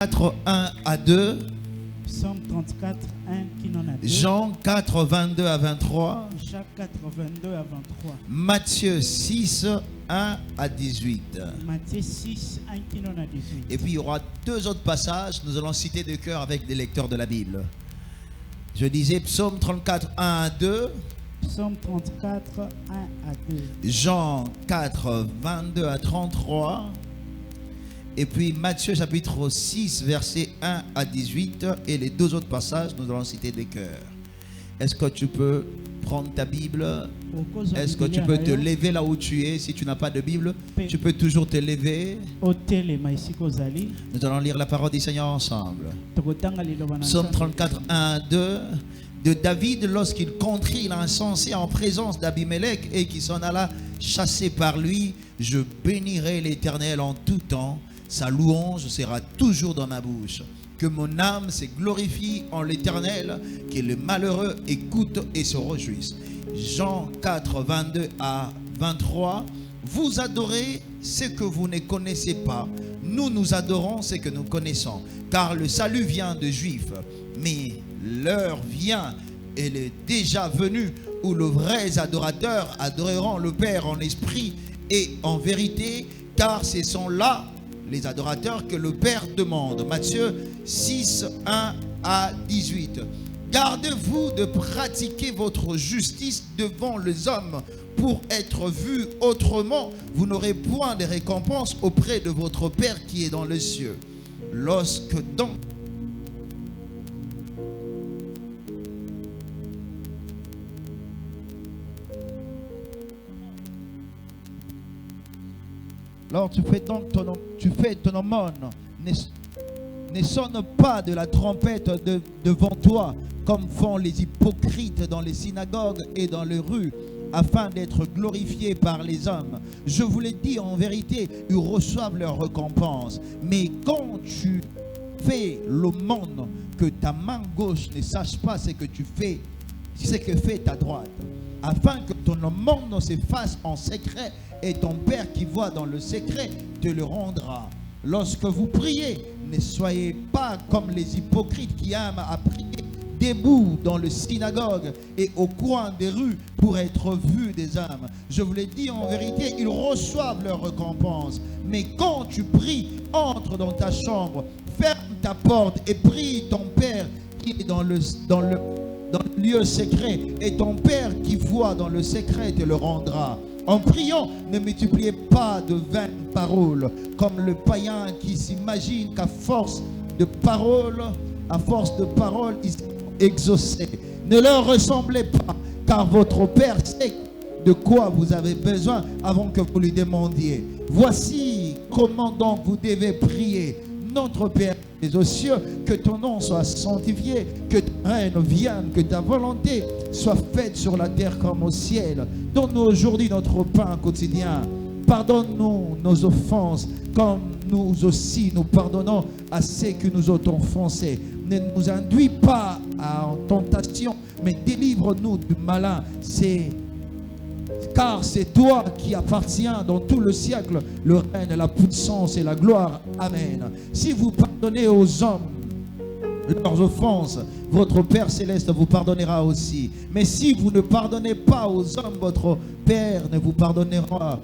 4, 1 à 2. Psaume 34, 1 qui n'en a 2. Jean 4, 22 à 23. Jacques 4, 22 à 23. Matthieu 6, 1 à 18. Matthieu 6, 1 qui n'en a 18. Et puis il y aura deux autres passages. Nous allons citer de cœur avec des lecteurs de la Bible. Je disais Psaume 34, 1 à 2. Psaume 34, 1 à 2. Jean 4, 22 à 33. Et puis Matthieu chapitre 6, versets 1 à 18. Et les deux autres passages, nous allons citer des cœurs. Est-ce que tu peux prendre ta Bible? Est-ce que tu peux te lever là où tu es? Si tu n'as pas de Bible, tu peux toujours te lever. Nous allons lire la parole du Seigneur ensemble. Psaume 34, 1 à 2. De David lorsqu'il contrit l'insensé en présence d'Abimelech et qui s'en alla chasser par lui. Je bénirai l'Éternel en tout temps. Sa louange sera toujours dans ma bouche. Que mon âme se glorifie en l'Éternel, que le malheureux écoute et se réjouisse. Jean 4, 22 à 23. Vous adorez ce que vous ne connaissez pas. Nous adorons ce que nous connaissons. Car le salut vient de Juifs. Mais l'heure vient, elle est déjà venue, où les vrais adorateurs adoreront le Père en esprit et en vérité. Car ce sont là les adorateurs que le Père demande. Matthieu 6, 1 à 18. Gardez-vous de pratiquer votre justice devant les hommes pour être vus, autrement vous n'aurez point de récompense auprès de votre Père qui est dans les cieux. Lorsque donc alors tu fais donc ton aumône, ne sonne pas de la trompette devant toi, comme font les hypocrites dans les synagogues et dans les rues, afin d'être glorifiés par les hommes. Je vous l'ai dit en vérité, ils reçoivent leur récompense. Mais quand tu fais l'aumône, que ta main gauche ne sache pas ce que tu fais, ce que fait ta droite, afin que ton aumône se fasse en secret, et ton Père qui voit dans le secret te le rendra. Lorsque vous priez, ne soyez pas comme les hypocrites qui aiment à prier debout dans le synagogue et au coin des rues pour être vus des hommes. Je vous l'ai dit en vérité, ils reçoivent leur récompense. Mais quand tu pries, entre dans ta chambre, ferme ta porte et prie ton Père qui est dans le lieu secret, et ton Père qui voit dans le secret te le rendra. En priant, ne multipliez pas de vaines paroles, comme le païen qui s'imagine qu'à force de paroles, ils sont exaucés. Ne leur ressemblez pas, car votre Père sait de quoi vous avez besoin avant que vous lui demandiez. Voici comment donc vous devez prier. Notre Père qui es aux cieux, que ton nom soit sanctifié, que ton règne vienne, que ta volonté soit faite sur la terre comme au ciel. Donne-nous aujourd'hui notre pain quotidien. Pardonne-nous nos offenses, comme nous aussi nous pardonnons à ceux qui nous ont offensés. Ne nous induis pas en tentation, mais délivre-nous du malin. Car c'est toi qui appartiens dans tout le siècle le règne, la puissance et la gloire. Amen. Si vous pardonnez aux hommes leurs offenses, votre Père céleste vous pardonnera aussi. Mais si vous ne pardonnez pas aux hommes, votre Père ne vous pardonnera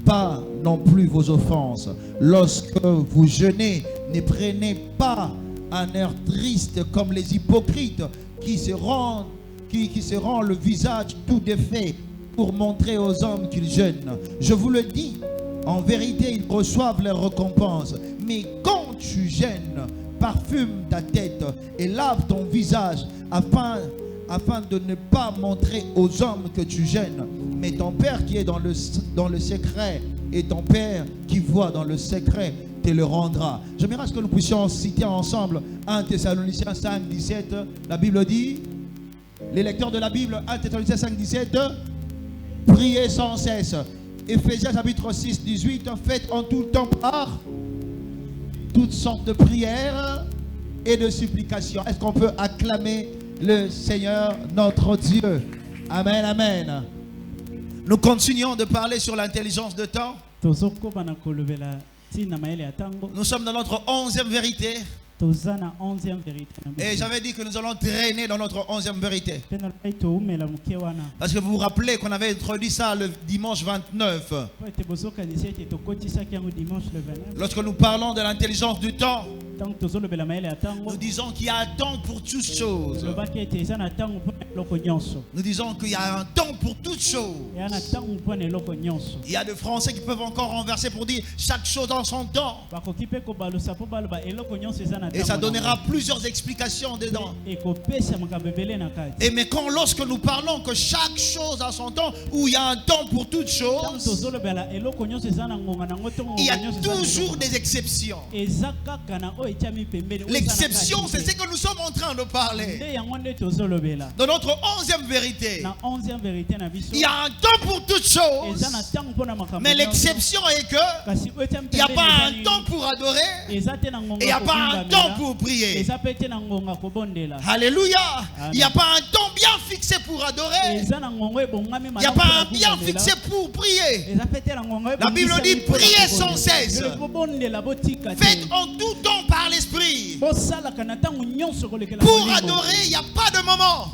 pas non plus vos offenses. Lorsque vous jeûnez, ne prenez pas un air triste comme les hypocrites qui se rendent le visage tout défait pour montrer aux hommes qu'ils jeûnent. Je vous le dis, en vérité, ils reçoivent leur récompense. Mais quand tu jeûnes, parfume ta tête et lave ton visage afin de ne pas montrer aux hommes que tu jeûnes. Mais ton Père qui est dans le secret, et ton Père qui voit dans le secret te le rendra. J'aimerais que nous puissions citer ensemble 1 Thessaloniciens 5, 17. La Bible dit, les lecteurs de la Bible, 1 Thessaloniciens 5, 17, priez sans cesse. Éphésiens chapitre 6, 18, faites en tout temps par toutes sortes de prières et de supplications. Est-ce qu'on peut acclamer le Seigneur notre Dieu? Amen, amen. Nous continuons de parler sur l'intelligence de temps. Nous sommes dans notre 11e vérité. Et j'avais dit que nous allons traîner dans notre 11e vérité. Parce que vous vous rappelez qu'on avait introduit ça le dimanche 29. Lorsque nous parlons de l'intelligence du temps, nous disons qu'il y a un temps pour toutes choses. Nous disons qu'il y a un temps pour toutes choses. Il y a des Français qui peuvent encore renverser pour dire chaque chose dans son temps. Et ça donnera plusieurs explications dedans. Et mais lorsque nous parlons que chaque chose a son temps, où il y a un temps pour toutes choses, il y a toujours des exceptions. L'exception, c'est ce que nous sommes en train de parler. Dans notre 11e vérité, il y a un temps pour toutes choses. Mais l'exception est que il n'y a pas un temps pour adorer et il n'y a pas un temps pour prier. Alléluia. Il n'y a pas un temps bien fixé pour adorer. Il n'y a pas un bien fixé pour prier. La Bible dit priez sans cesse. Faites en tout temps par l'esprit. Pour adorer, il n'y a pas de moment.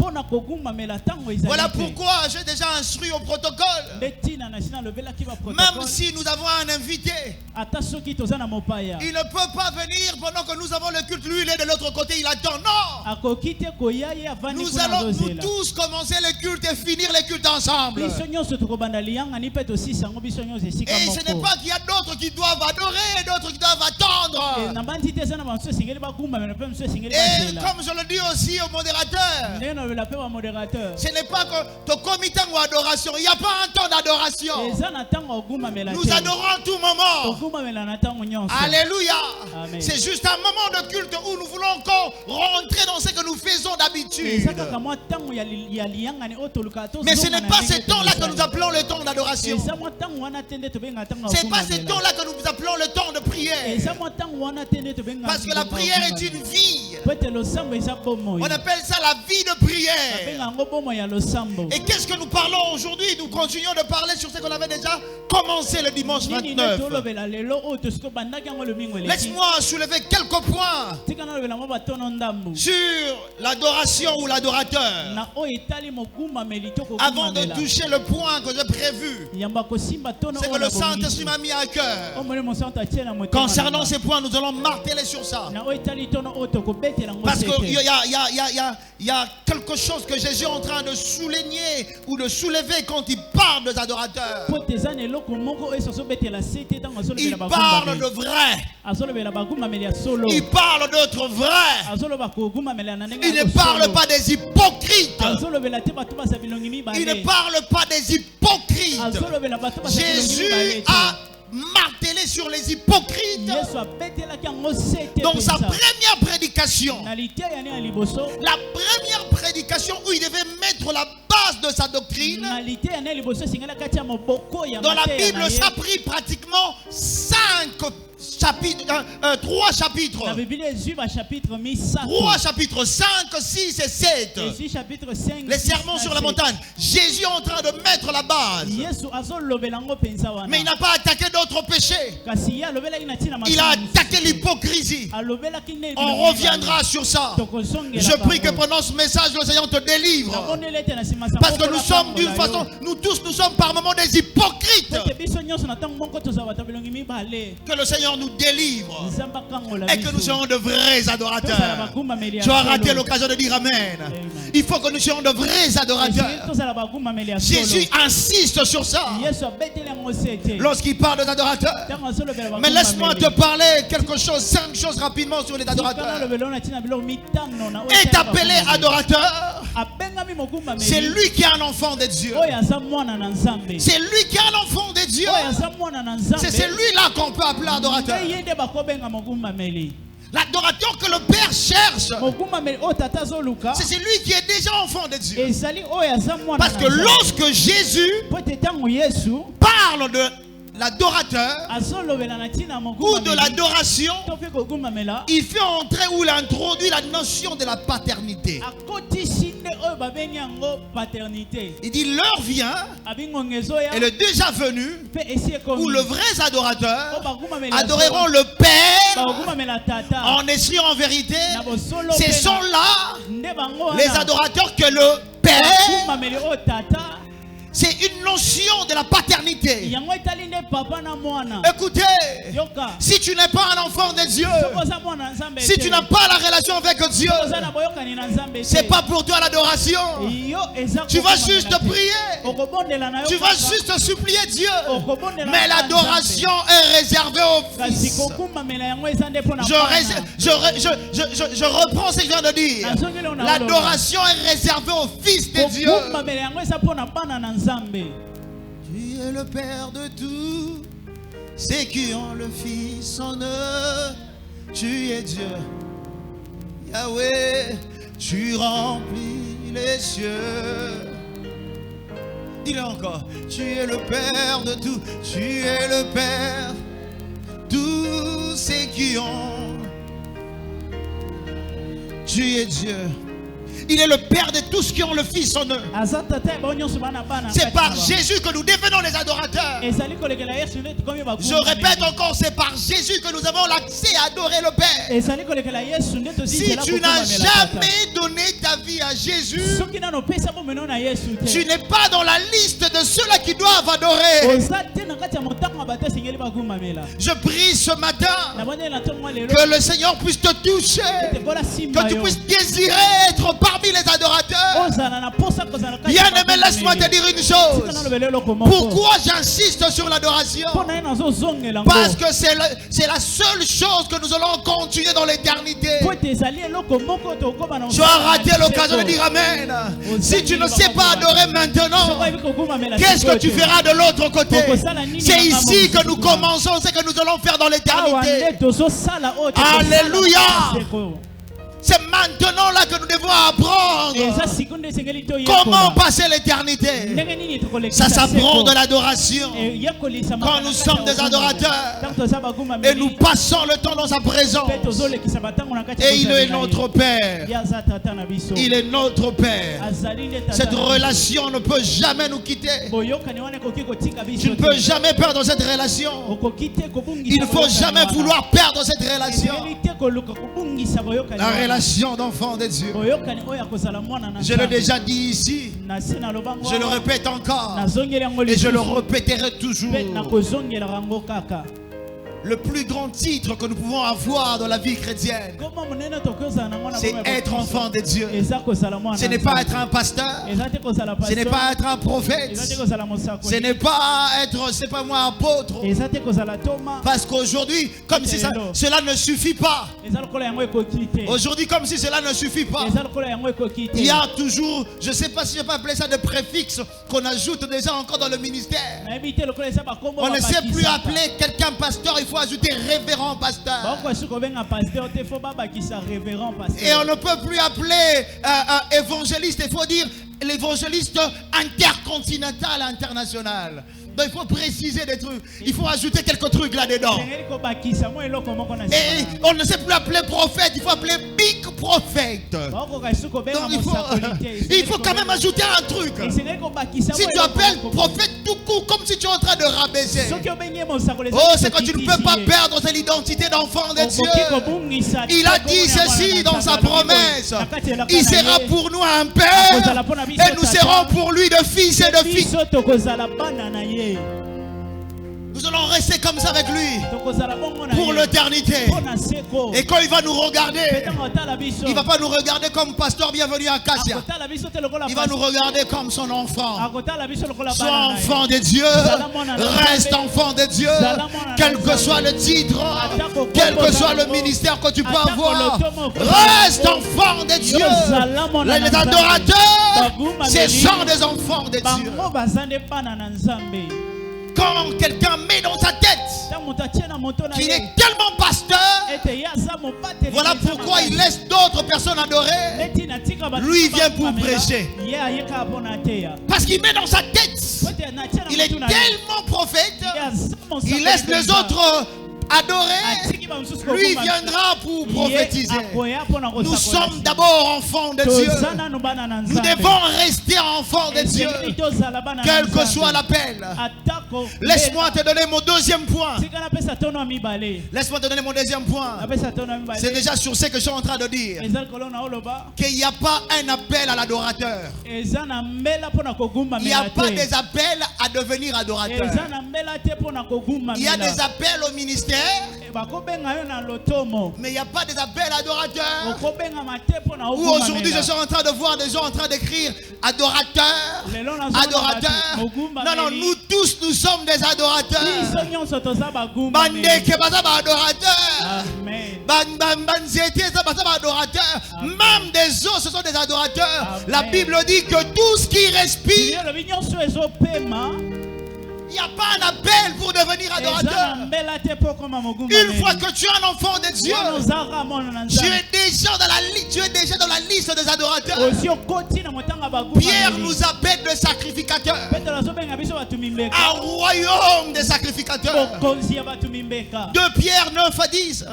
Voilà pourquoi j'ai déjà instruit au protocole. Même si nous avons un invité, il ne peut pas venir pendant que nous avons le culte. Lui, il est de l'autre côté, il attend. Non! Nous allons nous tous commencer le culte et finir le culte ensemble. Et ce n'est pas qu'il y a d'autres qui doivent adorer et d'autres qui doivent attendre. Et comme je le dis aussi au modérateur, ce n'est pas que ton comité ou adoration. Il n'y a pas un temps d'adoration. Nous adorons à tout moment. Alléluia. C'est juste un moment de culte où nous voulons encore rentrer dans ce que nous faisons d'habitude. Mais ce n'est pas ce temps-là que nous appelons le temps d'adoration. Ce n'est pas ce temps-là que nous appelons le temps de prière. Parce que la prière est une vie. On appelle ça la vie de prière. Et qu'est-ce que nous parlons aujourd'hui? Nous continuons de parler sur ce qu'on avait déjà commencé le dimanche 29. Laisse-moi soulever quelques points sur l'adoration ou l'adorateur avant de toucher le point que j'ai prévu. C'est que le Saint-Esprit m'a mis à cœur. Concernant ces points, nous allons marteler sur ça. Parce qu'il y a quelque chose que Jésus est en train de souligner ou de soulever quand il parle des adorateurs. Il parle de vrai. Il parle d'être vrai. Il ne parle pas des hypocrites. Il ne parle pas des hypocrites. Jésus a martelé sur les hypocrites dans sa première prédication. La première prédication où il devait mettre la base de sa doctrine. Dans la Bible, ça a pris pratiquement 3 chapitres. 3 chapitres, 5, 6 et 7. Les sermons sur la montagne. Jésus est en train de mettre la base. Mais il n'a pas attaqué d'autres péchés. Il a attaqué l'hypocrisie. On reviendra sur ça. Je prie que pendant ce message, le Seigneur te délivre. Parce que nous sommes d'une façon, nous tous, nous sommes par moments des hypocrites. Que le Seigneur nous délivre et que nous soyons de vrais adorateurs. Tu as raté l'occasion de dire Amen. Il faut que nous soyons de vrais adorateurs. Jésus insiste sur ça lorsqu'il parle des adorateurs. Mais laisse-moi te parler quelque chose, 5 choses rapidement sur les adorateurs. Est appelé adorateur. C'est lui qui est un enfant de Dieu. C'est lui qui est un enfant de Dieu. C'est celui-là qu'on peut appeler adorateur. L'adorateur que le Père cherche, c'est celui qui est déjà enfant de Dieu. Parce que lorsque Jésus parle de l'adorateur ou de l'adoration, il fait entrer ou il introduit la notion de la paternité. Il dit l'heure vient et le déjà venu où le vrai adorateur adoreront le Père en esprit en vérité. Ce sont là les adorateurs que le Père. C'est une notion de la paternité. Écoutez, si tu n'es pas un enfant de Dieu, si tu n'as pas la relation avec Dieu, c'est pas pour toi l'adoration. Tu vas juste prier, tu vas juste supplier Dieu, mais l'adoration est réservée au Fils. Je reprends ce que je viens de dire. L'adoration est réservée au Fils de Dieu. Tu es le Père de tous ceux qui ont le Fils en eux. Tu es Dieu, Yahweh, tu remplis les cieux. Dis-le encore. Tu es le Père de tous, tu es le Père, tous ceux qui ont. Tu es Dieu. Il est le Père de tous qui ont le Fils en eux. C'est par Jésus que nous devenons les adorateurs. Je répète encore, c'est par Jésus que nous avons l'accès à adorer le Père. Si tu n'as jamais donné ta vie à Jésus, tu n'es pas dans la liste de ceux-là qui doivent adorer. Je prie ce matin que le Seigneur puisse te toucher, que tu puisses désirer être parmi les adorateurs. Bien-aimé, laisse-moi te dire une chose. Pourquoi j'insiste sur l'adoration? Parce que c'est la seule chose que nous allons continuer dans l'éternité. Tu as raté l'occasion de dire Amen. Si tu ne sais pas adorer maintenant, qu'est-ce que tu feras de l'autre côté? C'est ici que nous commençons, c'est que nous allons faire dans l'éternité. Alléluia. C'est maintenant là que nous devons apprendre comment passer l'éternité. Ça s'apprend de l'adoration. Quand nous sommes des adorateurs et nous passons le temps dans sa présence, et il est notre Père. Il est notre Père. Cette relation ne peut jamais nous quitter. Tu ne peux jamais perdre cette relation. Il ne faut jamais vouloir perdre cette relation. La relation d'enfant de Dieu. Je l'ai déjà dit ici. Je le répète encore. Et je le répéterai toujours. Le plus grand titre que nous pouvons avoir dans la vie chrétienne, c'est être enfant de Dieu. Ce n'est pas être un pasteur, ce n'est pas être un prophète, ce n'est pas être, c'est pas moi, apôtre. Parce qu'aujourd'hui, comme si cela ne suffit pas. Aujourd'hui, comme si cela ne suffit pas. Il y a toujours, je ne sais pas si je peux appeler ça de préfixe qu'on ajoute déjà encore dans le ministère. On ne sait plus appeler quelqu'un pasteur, il faut ajouter révérend pasteur. Et on ne peut plus appeler évangéliste, il faut dire l'évangéliste intercontinental, international. Donc il faut préciser des trucs. Il faut ajouter quelques trucs là-dedans. Et on ne sait plus appeler prophète, il faut appeler big prophète. Donc il faut quand même ajouter un truc. Si tu appelles prophète tout court, comme si tu es en train de rabaisser. Oh, c'est que tu ne peux pas perdre l'identité d'enfant de Dieu. Il a dit ceci dans sa promesse. Il sera pour nous un père et nous serons pour lui de fils et de filles. Nous allons rester comme ça avec lui pour l'éternité. Et quand il va nous regarder, il ne va pas nous regarder comme pasteur bienvenu à Cassia. Il va nous regarder comme son enfant. Sois enfant de Dieu, reste enfant de Dieu. Quel que soit le titre, quel que soit le ministère que tu peux avoir, reste enfant de Dieu. Les adorateurs, ce sont des enfants de Dieu. Quand quelqu'un met dans sa tête qu'il est tellement pasteur, voilà pourquoi il laisse d'autres personnes adorer. Lui vient pour prêcher. Parce qu'il met dans sa tête, il est tellement prophète, il laisse les autres adorer, lui viendra pour prophétiser. Nous sommes d'abord enfants de Dieu. Nous devons rester enfants de Dieu, quel que soit l'appel. Laisse-moi te donner mon deuxième point. Laisse-moi te donner mon deuxième point. C'est déjà sur ce que je suis en train de dire, qu'il n'y a pas un appel à l'adorateur. Il n'y a pas des appels à devenir adorateur. Il y a des appels au ministère, mais il n'y a pas des appels adorateurs. Où aujourd'hui je suis en train de voir des gens en train d'écrire adorateur, adorateur. Non, non, nous tous nous sommes des adorateurs. Même des os, ce sont des adorateurs. La Bible dit que tout ce qui respire, il n'y a pas un appel pour devenir adorateur. Une fois que tu es un enfant de Dieu, tu es déjà dans la liste des adorateurs. Pierre nous appelle de sacrificateurs, un royaume de sacrificateurs. 2 Pierre 9 à 10.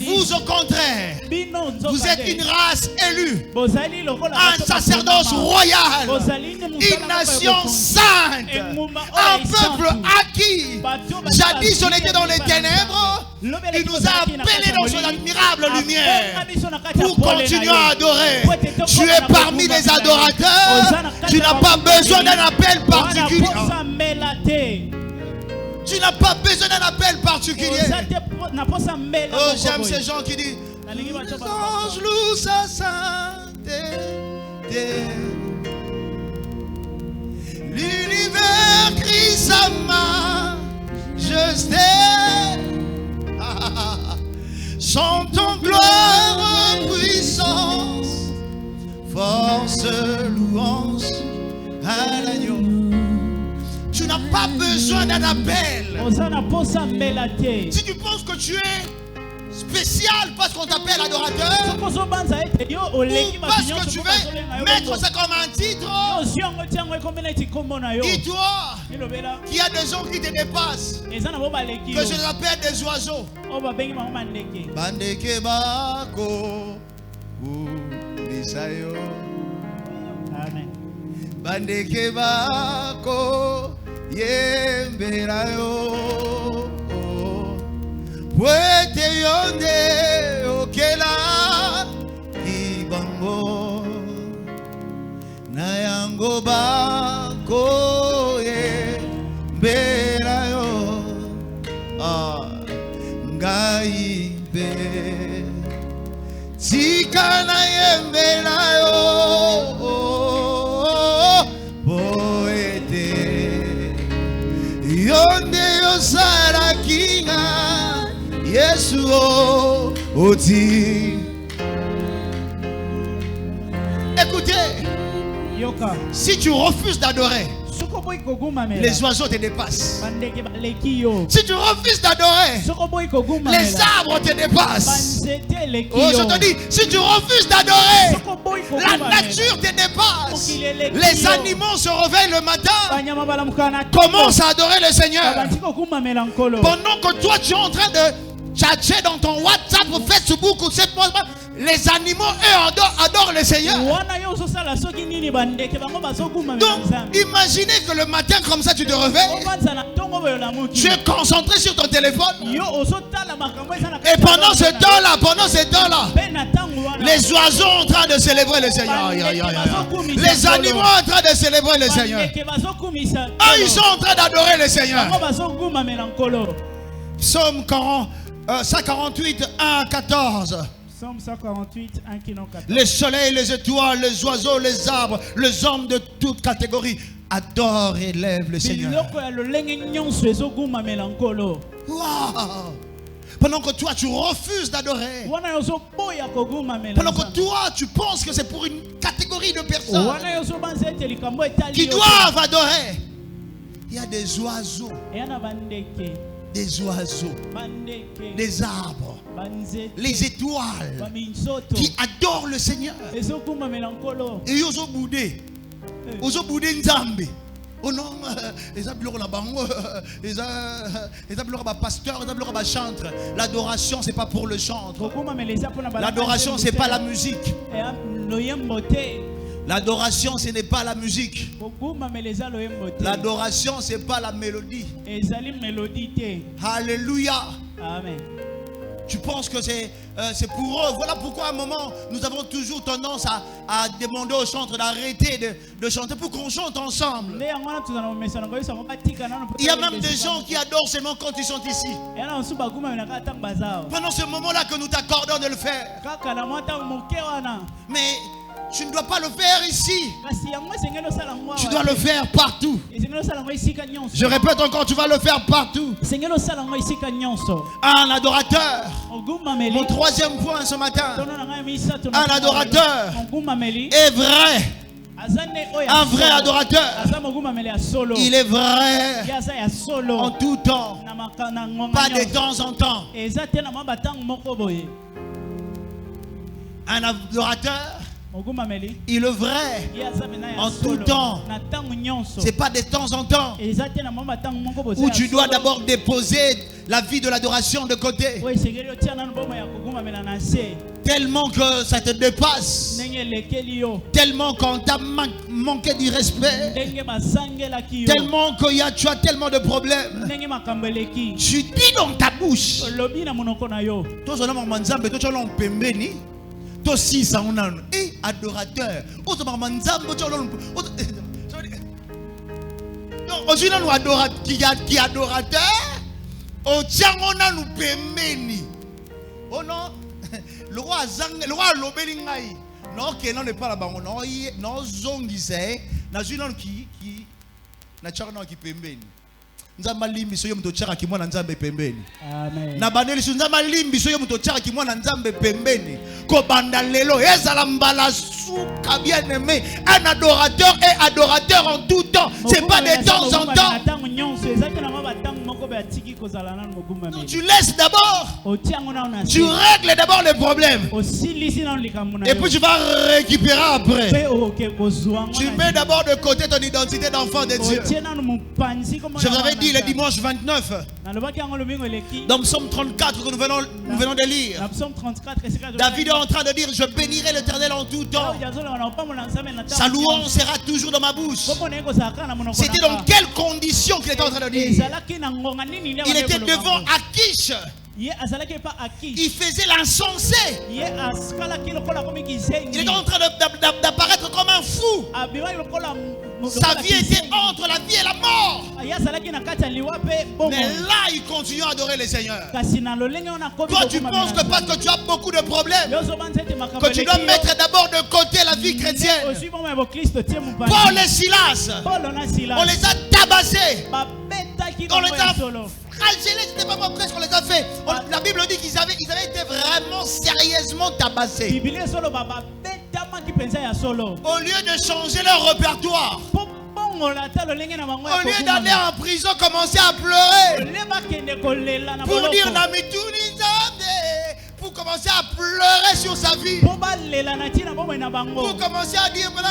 Vous au contraire, vous êtes une race élue, un sacerdoce royal, une nation sainte, un peuple acquis. Jadis on était dans les ténèbres, il nous a appelés dans son admirable lumière pour continuer à adorer. Tu es parmi les adorateurs. Tu n'as pas besoin d'un appel particulier. Tu n'as pas besoin d'un appel particulier. Oh, j'aime ces gens qui disent l'ange loue sa sainteté, l'univers crie sa majesté, chantons gloire, puissance, force, louange à l'agneau. Tu n'as pas besoin d'un appel. Si tu penses que tu es spécial parce qu'on t'appelle adorateur, ou parce que tu veux mettre ça comme un titre, dis-toi qu'il y a des gens qui te dépassent, que je les appelle des oiseaux. Bandeke bako bisayo, bandeke bako yemberayo, Wete yonde okela ibango na yango bako yemberayo, ngai be tika na yemberayo, poete yonde yosara kinga Yesu oti. Écoutez, si tu refuses d'adorer, les oiseaux te dépassent. Si tu refuses d'adorer, les arbres te dépassent. Oh, je te dis, si tu refuses d'adorer, la nature te dépasse. Les animaux se réveillent le matin, commencent à adorer le Seigneur, pendant que toi tu es en train de tchatcher dans ton WhatsApp ou Facebook ou cette chose. Les animaux, eux, adorent le Seigneur. Donc, imaginez que le matin, comme ça, tu te réveilles. Tu es concentré sur ton téléphone. Et pendant ce temps-là, les oiseaux en train de célébrer le Seigneur. Les animaux en train de célébrer le Seigneur. Ah, ils sont en train d'adorer le Seigneur. Psaume 148, 1 à 14. Psaume 148, 1 qui n'ont 14. Les soleils, les étoiles, les oiseaux, les arbres, les hommes de toute catégorie adorent et élèvent le Seigneur. Wow. Pendant que toi tu refuses d'adorer, pendant que toi tu penses que c'est pour une catégorie de personnes qui doivent adorer, il y a des oiseaux, des arbres, les étoiles qui adorent le Seigneur. Et ils ont boudé Nzambe. Oh non, ils ont bloqué la bango, ils ont bloqué le pasteur, ils ont bloqué le chantre. L'adoration, c'est pas pour le chantre. L'adoration, c'est pas la musique. L'adoration, ce n'est pas la musique. L'adoration, c'est pas la mélodie. Alléluia. Amen. Tu penses que c'est pour eux. Voilà pourquoi à un moment, nous avons toujours tendance à demander au chantre d'arrêter de chanter pour qu'on chante ensemble. Il y a même des gens qui adorent seulement quand ils sont ici. Pendant ce moment-là que nous t'accordons de le faire. Mais tu ne dois pas le faire ici. Tu dois le faire partout. Je répète encore, tu vas le faire partout. Un adorateur. Mon troisième point ce matin. Un adorateur est vrai. Un vrai adorateur. Il est vrai en tout temps. Pas de temps en temps. Un adorateur, il est vrai en tout temps. C'est pas de temps en temps où tu dois d'abord déposer la vie de l'adoration de côté. Tellement que ça te dépasse. Tellement qu'on t'a manqué du respect. Tellement que tu as tellement de problèmes. Tu dis dans ta bouche. Toi si ça on a adorateur. Aujourd'hui nous adorateur. On tient on a nous pembeni. Oh non. Le roi lobeli ngai. Non que non n'est pas là-bas. Non zongise. Na junon qui na charno qui pembeni. Nzamba limbi soyo mto chaka kimwana nzambe pembeni. Amen. Na bandeli nzamba limbi soyo mto chaka kimwana nzambe pembeni. Ko banda lelo ezala mbala suka bien-aimé. Un adorateur est adorateur en tout temps. C'est pas de temps en temps. Donc tu laisses d'abord. Tu règles d'abord les problèmes. Et puis tu vas récupérer après. Tu mets d'abord de côté ton identité d'enfant de Dieu. Je vous avais dit le dimanche 29. Dans Psaume 34 que nous venons de lire. David est en train de dire: je bénirai l'Éternel en tout temps. Sa louange sera toujours dans ma bouche. C'était dans quelles conditions qu'il était en train de dire? Il était devant Akish. Il faisait l'insensé. Il était en train d'apparaître comme un fou. Sa vie était entre la vie et la mort. Mais là, il continue à adorer le Seigneur. Toi, tu penses que parce que tu as beaucoup de problèmes, que tu dois mettre d'abord de côté la vie chrétienne. Paul et Silas, on les a tabassés. On les a flagellés, c'était pas moi presque qu'on les a fait. La Bible dit qu'ils avaient été vraiment sérieusement tabassés. Au lieu de changer leur répertoire, au lieu d'aller en prison, commencer à pleurer pour dire Namituni Nzambe, pour commencer à pleurer sur sa vie, pour commencer à dire non.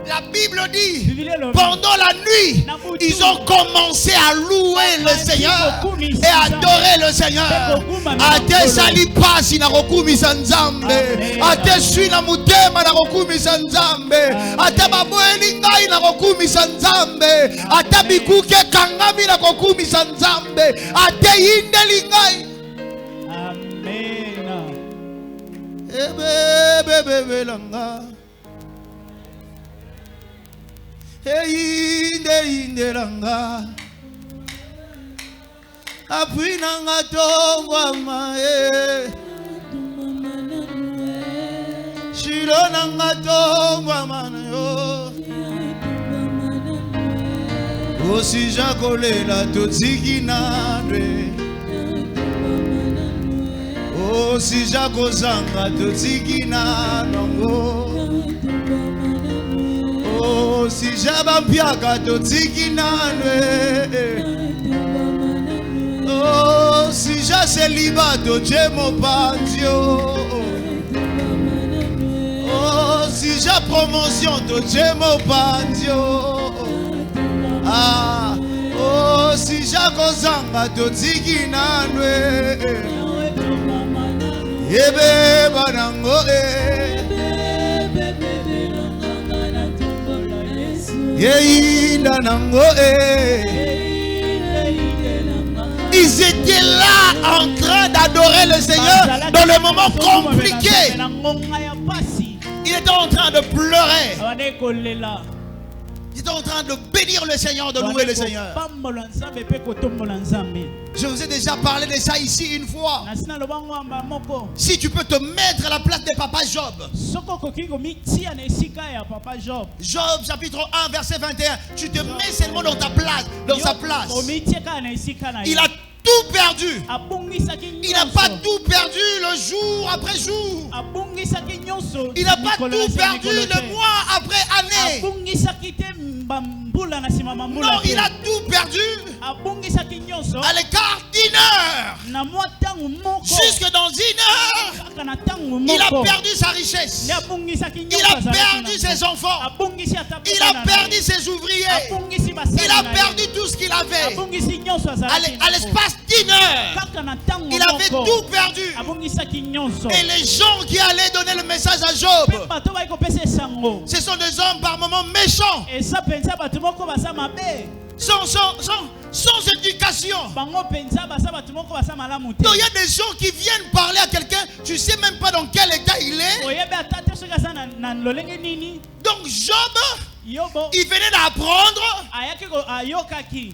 La Bible dit, pendant la nuit, ils ont commencé à louer le Seigneur et à adorer le Seigneur. Ate sali pasi na rokumi sanzambe, ate sui na mutema na rokumi sanzambe, ate babweni ngai na rokumi sanzambe, ate bikuke kangami na rokumi sanzambe, ate yindeli ngai. Amen. Ebe langa. Inde langa apui nanga tongwa mae shiro nanga tongwa manayo osi jakolela totiki nandwe osi jakozanga totiki nanongo. Oh, si j'abampiaka totiki nanwe. Oh, si j'aseliba totje mopanzio. Oh, si déjà promotion to Jemo Bandio. Ah, oh, si Jaco Zanga to Zigi Nanwe. Yebe Banango Yeila Nango Ils étaient là en train d'adorer le Seigneur dans le moment compliqué. Il était en train de pleurer. Il était en train de bénir le Seigneur, de louer le Seigneur. Je vous ai déjà parlé de ça ici une fois. Si tu peux te mettre à la place de Papa Job. Job chapitre 1 verset 21. Tu te mets seulement dans ta place, dans sa place. Il a tout perdu. Il n'a pas tout perdu le jour après jour. Il n'a pas tout perdu le mois après année. Non, il a tout perdu à l'écart d'une heure. Jusque dans une heure, il a perdu sa richesse. Il a perdu ses enfants. Il a perdu ses ouvriers. Il a perdu tout ce qu'il avait. À l'espace d'une heure, il avait tout perdu. Et les gens qui allaient donner le message à Job, ce sont des hommes par moments méchants, sans éducation. Donc il y a des gens qui viennent parler à quelqu'un, tu ne sais même pas dans quel état il est. Donc Job, il venait d'apprendre.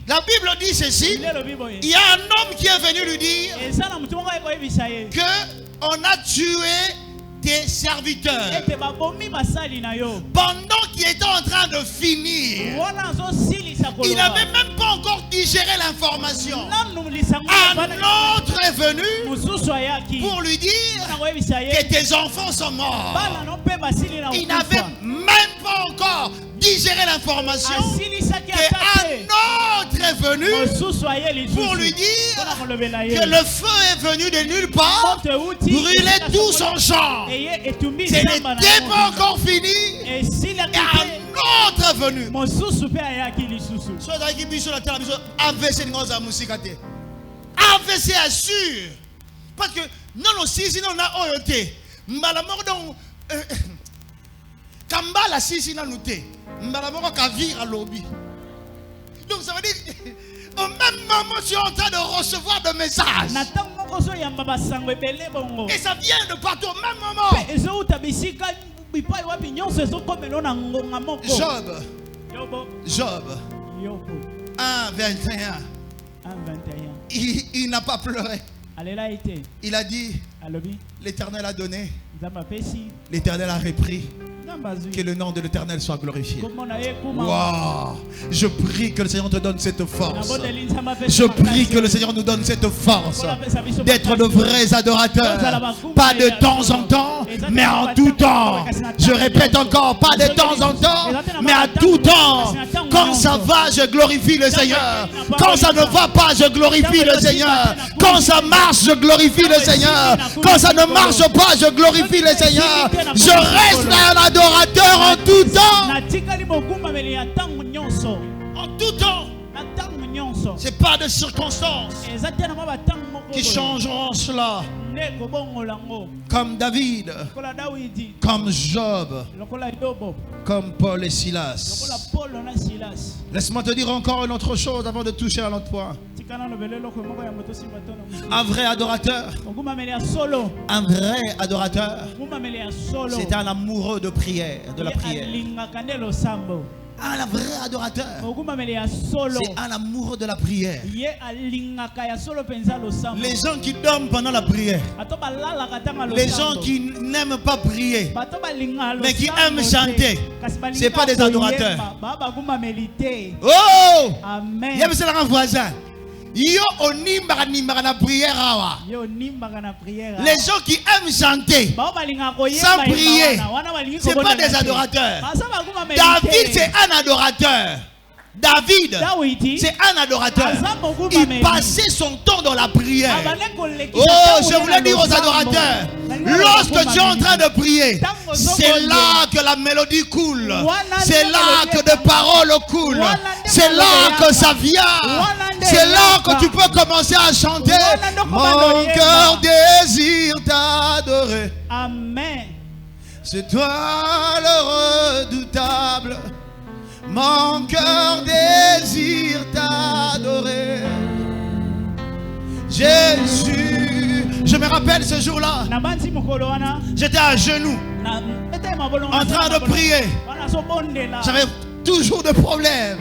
La Bible dit ceci. Il y a un homme qui est venu lui dire qu'on a tué tes serviteurs pendant qu'il était en train de finir. Il n'avait même pas encore digéré l'information. Un autre est venu pour lui dire que tes enfants sont morts. Il n'avait même pas encore digéré l'information qu'un autre est venu pour lui dire que le feu est venu de nulle part, brûler tout son champ. Ce n'était pas encore fini. Et un autre est venu. AVC assure. Parce que non aussi sinon on a oyoté. Malamor donc Kambala si sinon nous té. Malamor kavir à lobby. Donc ça veut dire au même moment je suis en train de recevoir des messages. Et ça vient de partout au même moment. Job 1:21. Il n'a pas pleuré. Il a dit, l'Éternel a donné, l'Éternel a repris. Que le nom de l'Éternel soit glorifié. Wow. Je prie que le Seigneur te donne cette force. Je prie que le Seigneur nous donne cette force d'être de vrais adorateurs. Pas de temps en temps, mais en tout temps. Je répète encore, pas de temps en temps, mais à tout temps. Quand ça va, je glorifie le Seigneur. Quand ça ne va pas, je glorifie le Seigneur. Quand ça marche, je glorifie le Seigneur. Quand ça ne marche pas, je glorifie le Seigneur. Je reste un adorateur en tout temps. En tout temps. C'est pas de circonstances qui changeront cela. Comme David, comme Job, comme Paul et Silas. Laisse-moi te dire encore une autre chose avant de toucher à l'autre point. Un vrai adorateur, c'est un amoureux de prière, de la prière. Un vrai adorateur, c'est un amoureux de la prière. Les gens qui dorment pendant la prière, les gens qui n'aiment pas prier, mais qui aiment chanter, ce n'est pas des adorateurs. Oh! Il y a un voisin. Yo onimba na prière awa. Les gens qui aiment chanter sans prier, c'est pas des adorateurs. David c'est un adorateur. David c'est un adorateur. Il passait son temps dans la prière. Oh, je voulais dire aux adorateurs, Lorsque tu es en train de prier, c'est là que la mélodie coule. C'est là que des paroles coulent. C'est là que ça vient. C'est là que tu peux commencer à chanter. Mon cœur désire t'adorer. Amen. C'est toi le redoutable. Mon cœur désire t'adorer. Jésus. Je me rappelle ce jour-là. J'étais à genoux en train de prier. J'avais toujours des problèmes.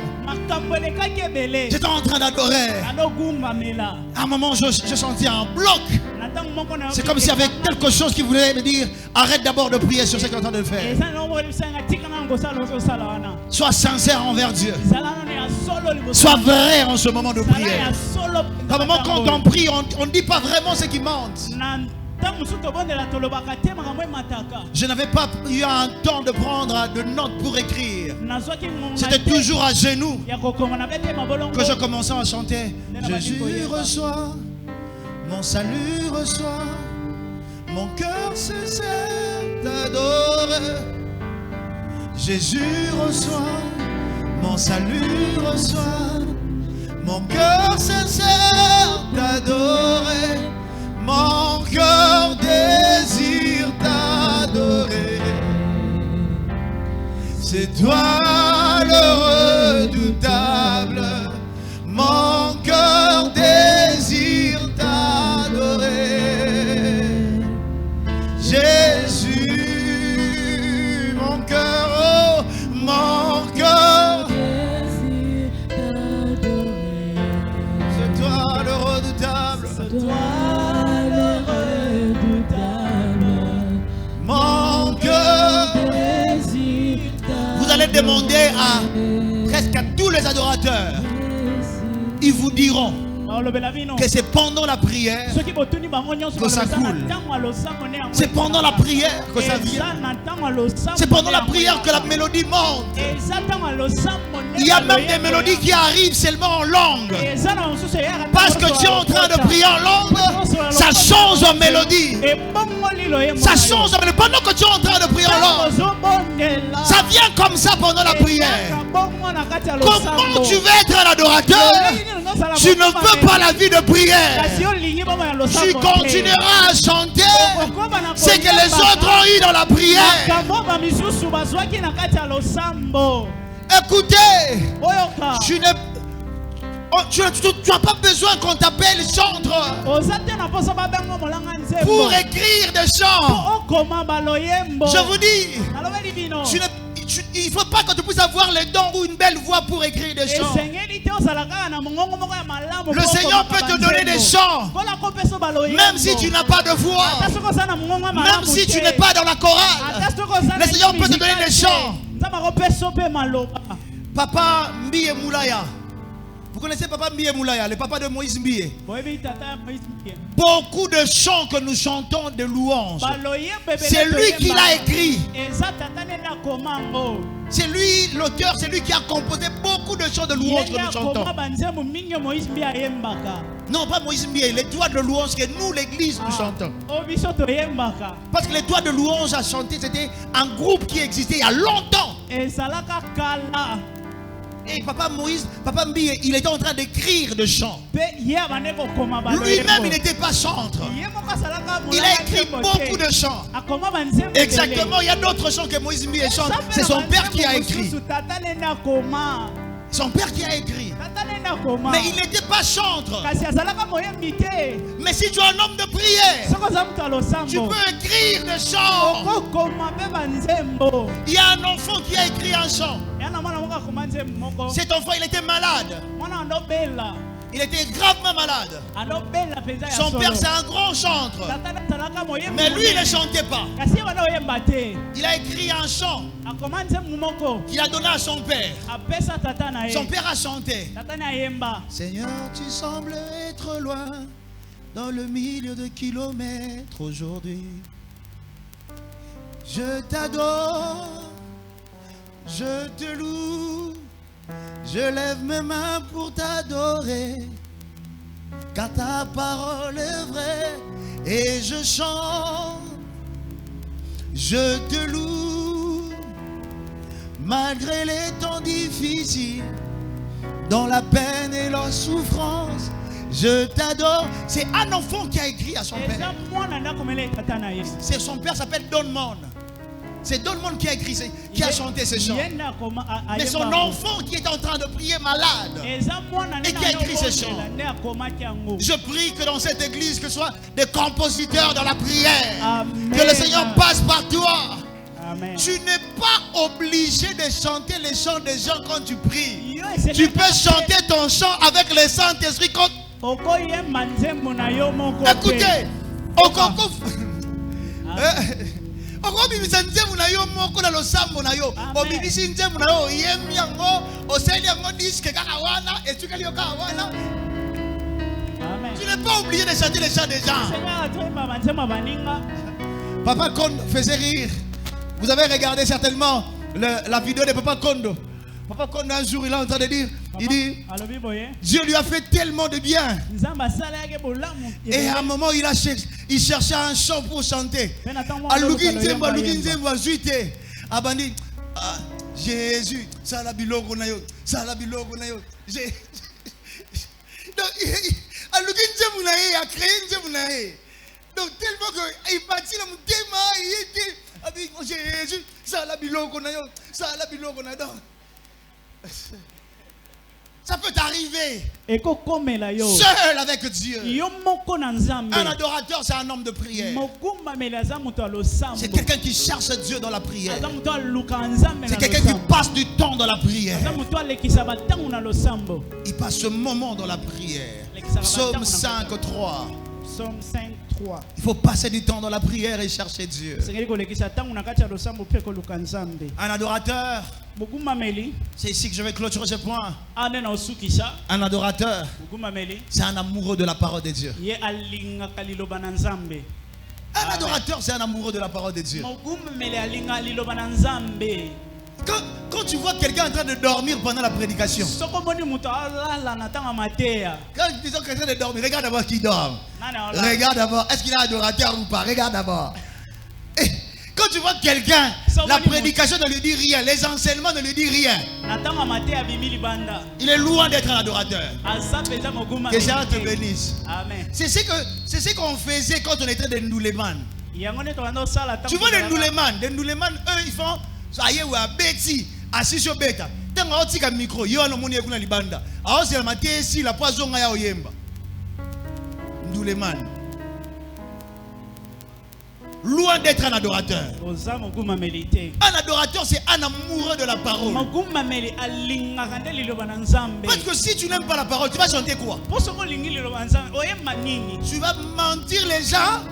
J'étais en train d'adorer. À un moment, je sentais un bloc. C'est comme s'il y avait quelque chose qui voulait me dire arrête d'abord de prier sur ce que tu es en train de faire. Sois sincère envers Dieu. Sois vrai en ce moment de prière. À un moment, quand on prie, on ne dit pas vraiment ce qui monte. Je n'avais pas eu un temps de prendre de notes pour écrire. C'était toujours à genoux que je commençais à chanter. Jésus reçoit, mon salut reçoit, mon cœur se sert d'adorer. Jésus reçoit, mon salut reçoit, mon cœur se sert d'adorer. Mon cœur désire t'adorer. C'est toi le redoutable. Mon cœur désire t'adorer. Jésus, mon cœur, oh, mon cœur désire t'adorer. C'est toi le redoutable. C'est toi. Vous allez demander à presque à tous les adorateurs, ils vous diront que c'est pendant la prière que ça coule. C'est pendant la prière que ça vient. C'est pendant la prière que la mélodie monte. Il y a même des mélodies qui arrivent seulement en langue. Parce que tu es en train de prier en langue, ça change en mélodie. Ça change en mélodie. Pendant que tu es en train de prier en langue, ça vient comme ça pendant la prière. Comment tu veux être un adorateur? Tu ne veux pas la vie de prière. Tu continueras à chanter ce que les autres ont eu dans la prière. Écoutez, tu n'as pas besoin qu'on t'appelle chantre pour écrire des chants. Je vous dis, il ne faut pas que tu puisses avoir les dons ou une belle voix pour écrire des chants. Le Seigneur peut te donner des chants, même si tu n'as pas de voix, même si tu n'es pas dans la chorale. Le Seigneur peut te donner des chants. Papa Mbiye Moulaya. Vous connaissez Papa Mbiye Moulaya, le papa de Moïse Mbiye. Beaucoup de chants que nous chantons de louanges, c'est lui qui l'a écrit. C'est lui l'auteur, c'est lui qui a composé beaucoup de chants de louanges que nous chantons. Non, pas Moïse Mbiye, les toits de louanges que nous, l'église, nous chantons. Parce que les toits de louanges à chanter, c'était un groupe qui existait il y a longtemps. Et Papa Mbiye, il était en train d'écrire des chants. Lui-même, il n'était pas chantre. Il a écrit beaucoup de chants. Exactement, il y a d'autres chants que Moïse Mbiye chante. C'est son père qui a écrit. Son père qui a écrit. Mais il n'était pas chantre. Mais si tu es un homme de prière, tu peux écrire des chants. Il y a un enfant qui a écrit un chant. Cet enfant, il était malade. Il était gravement malade. Son père, c'est un grand chantre. Mais lui, il ne chantait pas. Il a écrit un chant qu'il a donné à son père. Son père a chanté. Seigneur, tu sembles être loin dans le milieu de kilomètres aujourd'hui. Je t'adore, je te loue. Je lève mes mains pour t'adorer, car ta parole est vraie. Et je chante je te loue. Malgré les temps difficiles, dans la peine et la souffrance, je t'adore. C'est un enfant qui a écrit à son père. C'est son père s'appelle Don Mon. C'est Don Mon qui a écrit, qui a chanté ces chants. Mais son enfant qui est en train de prier malade et qui a écrit ces chants. Je prie que dans cette église, que ce soit des compositeurs dans la prière. Amen. Que le Seigneur passe par toi. Amen. Tu n'es pas obligé de chanter les chants des gens quand tu pries. Tu peux chanter ton chant avec le Saint-Esprit. Écoutez, tu n'es pas obligé de chanter les chants des gens. Papa Kondo faisait rire. Vous avez regardé certainement la vidéo de Papa Kondo. Papa Kondo un jour il est en train de dire, il dit, Dieu lui a fait tellement de bien. Et à un moment il cherchait un chant pour chanter. Jésus, ça la biloko na yo, ça la biloko na yo. Il a créé donc tellement qu'il bâtit le thème, il était avec Jésus, ça la biloko na yo, ça la biloko na yo. Ça peut t'arriver seul avec Dieu. Un adorateur, c'est un homme de prière. C'est quelqu'un qui cherche Dieu dans la prière. C'est quelqu'un qui passe du temps dans la prière. Il passe ce moment dans la prière. Psaume 5:3. Psaume 5:3. Il faut passer du temps dans la prière et chercher Dieu. Un adorateur, c'est ici que je vais clôturer ce point. Un adorateur, c'est un amoureux de la parole de Dieu. Un adorateur, c'est un amoureux de la parole de Dieu. Quand tu vois quelqu'un en train de dormir pendant la prédication, quand ils sont quelqu'un de dormir, regarde d'abord qui dort. Regarde d'abord, est-ce qu'il est adorateur ou pas? Regarde d'abord. Quand tu vois quelqu'un, la prédication ne lui dit rien, les enseignements ne lui disent rien. Il est loin d'être un adorateur. Que Dieu te bénisse. C'est ce qu'on faisait quand on était des Ndouleman. Tu vois les Ndouleman, eux ils font aye ou abeti assis sur beta. Tant on tika micro, yo no moni ekuna libanda. Alors c'est la matin ici la poison ya oyemba. Ndouleman. Loin d'être un adorateur. Un adorateur, c'est un amoureux de la parole. Parce que si tu n'aimes pas la parole, tu vas chanter quoi? Tu vas mentir les gens.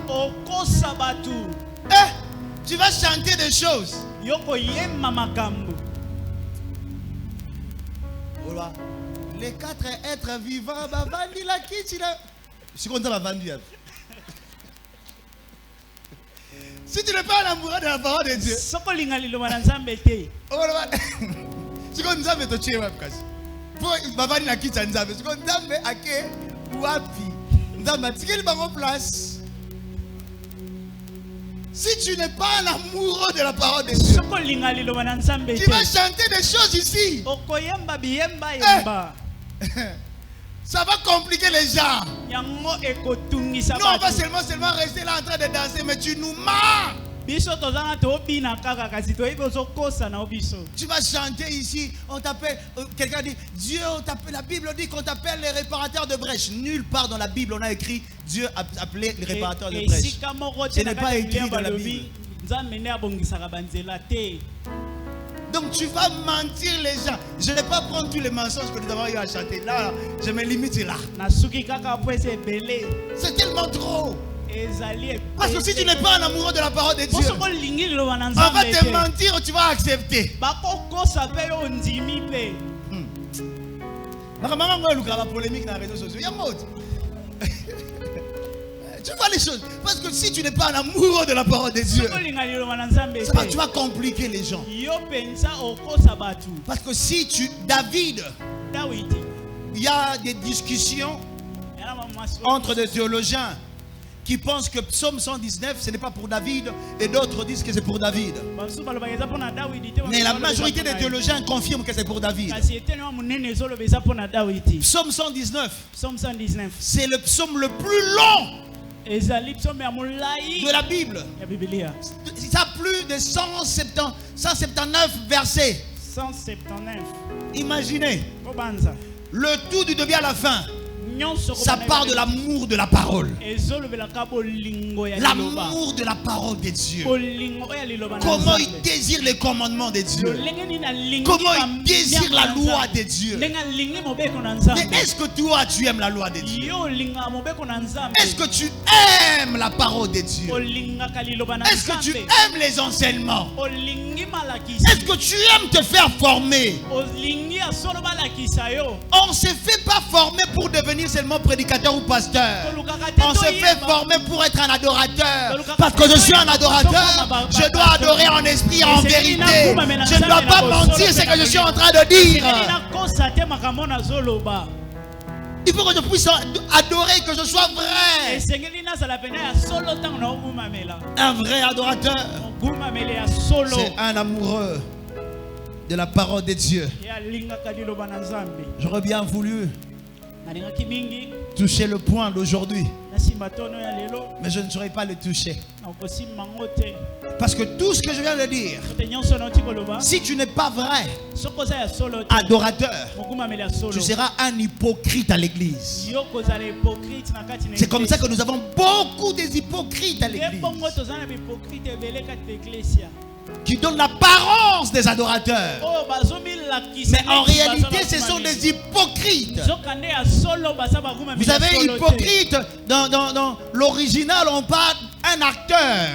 Tu vas chanter des choses. Voilà. Les 4 êtres vivants, Bavandi la kitchina. Je suis content de la vendu. Si tu n'es pas un amoureux de la parole de Dieu, c'est comme ça que tu es. Pour Bavandi la kitchina, c'est comme ça que Ake Wapi. Nous place. Si tu n'es pas un amoureux de la parole de Dieu, tu vas chanter des choses ici. Ça va compliquer les gens. Nous, on va seulement rester là en train de danser, mais tu nous mens. Tu vas chanter ici, on t'appelle, quelqu'un dit, Dieu, on t'appelle, la Bible dit qu'on t'appelle les réparateurs de brèches. Nulle part dans la Bible on a écrit Dieu a appelé les réparateurs de brèches. Ce n'est pas écrit dans la Bible. Donc tu vas mentir les gens. Je ne vais pas prendre tous les mensonges que nous avons eu à chanter. Là, je me limite là. C'est tellement trop. Parce que si tu n'es pas un amoureux de la parole de Dieu, on va te mentir, tu vas accepter. Polémique dans les réseaux sociaux. Tu vois les choses. Parce que si tu n'es pas un amoureux de la parole de Dieu, tu vas compliquer les gens. Parce que si David, il y a des discussions entre des théologiens qui pensent que Psaume 119 ce n'est pas pour David et d'autres disent que c'est pour David. Mais la majorité des théologiens confirment que c'est pour David. Psaume 119, c'est le psaume le plus long de la Bible. Ça a plus de 179 versets. 179. Imaginez, le tout du début à la fin, ça part de l'amour de la parole. L'amour de la parole de Dieu. Comment il désire les commandements de Dieu. Comment il désire la loi de Dieu. Mais est-ce que toi tu aimes la loi de Dieu? Est-ce que tu aimes la parole de Dieu? Est-ce que tu aimes les enseignements? Est-ce que tu aimes te faire former? On ne se fait pas former pour devenir seulement prédicateur ou pasteur. On se fait former pour être un adorateur. Parce que je suis un adorateur, je dois adorer en esprit et en vérité. Je ne dois pas mentir ce que je suis en train de dire. Il faut que je puisse adorer, que je sois vrai. Un vrai adorateur, c'est un amoureux de la parole de Dieu. J'aurais bien voulu toucher le point d'aujourd'hui, mais je ne saurais pas le toucher. Parce que tout ce que je viens de dire, si tu n'es pas vrai adorateur, tu seras un hypocrite à l'église. C'est comme ça que nous avons beaucoup des hypocrites à l'église, qui donnent l'apparence des adorateurs, mais en réalité ce sont des hypocrites. Vous savez, hypocrite, dans l'original on parle un acteur,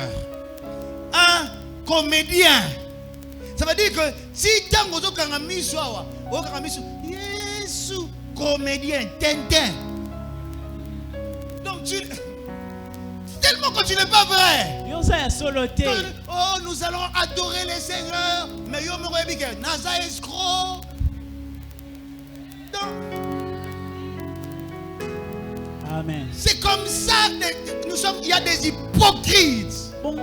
un comédien. Ça veut dire que si tango Yesu comédien, Tintin. Donc tellement que tu n'es pas vrai. Oh, nous allons adorer les seigneurs. Mais yo me rebique, Naza escroc. Amen. C'est comme ça. Il y a des hypocrites. On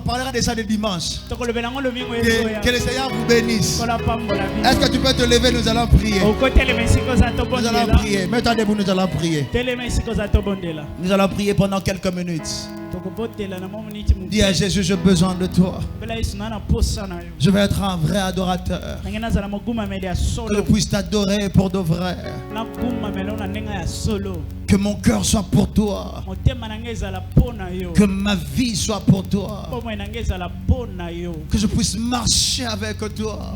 parlera de ça le dimanche. Que le Seigneur vous bénisse. Est-ce que tu peux te lever? Nous allons prier. Nous allons prier. Mets-toi debout, nous allons prier. Nous allons prier pendant quelques minutes. Dis à Jésus, j'ai besoin de toi. Je vais être un vrai adorateur. Que je puisse t'adorer pour de vrai. Que mon cœur soit pour toi. Que ma vie soit pour toi. Que je puisse marcher avec toi.